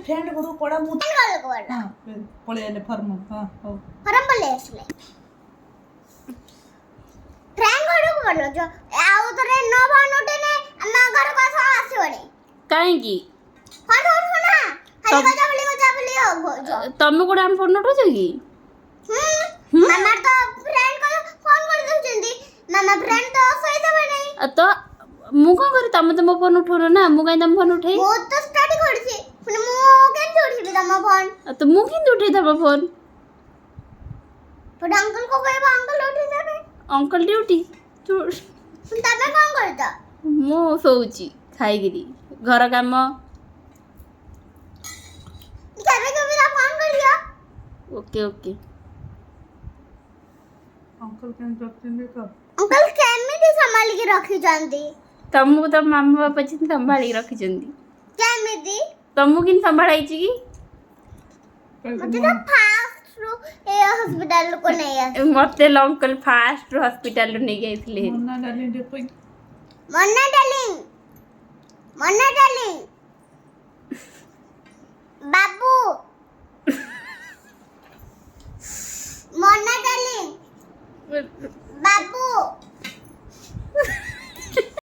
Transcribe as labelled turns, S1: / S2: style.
S1: friend गुरु पड़ा मु हां पळे आले फॉर्म हां हो
S2: फॉर्म पळे असले फ्रेंड गुरु पडलो जो आउ तरे न भानुटे ने अम्मा घर को आसीबणी
S3: काहे की
S2: फोन उठो ना हली गजा बोली हो जो
S3: तमे कोड हम फोन उठो की
S2: मामा तो फ्रेंड को फोन कर दउचंदी मामा फ्रेंड तो सोई देबे नहीं
S3: तो मु कोन करी तमे तो मो फोन उठोनो ना मु काई तम फोन उठे
S2: मो तो स्टडी करछि पुनी मु केन जोड़छि तम फोन
S3: तो मु किन उठे तम फोन
S2: पर अंकल को कहबा अंकल उठी देबे
S3: अंकल ड्यूटी तू
S2: तमे कोन करता
S3: मु सोउची खाई गिरी घर काम
S2: केबे केबे ता फोन कर दिया
S3: ओके ओके
S1: अंकल केन जतिने का
S2: अंकल केमिति संभाल के रखी जानती
S3: तमु तो मामा बापा चिन संभाली रखी जंदी
S2: केमिति
S3: तमु किन संभाळाई छी
S2: मते तो फास्ट रो ए हॉस्पिटल को नहीं है
S3: मते अंकल फास्ट हॉस्पिटल ने गइसले
S1: मन्ना डाली देखो
S2: मन्ना डार्लिंग बाबू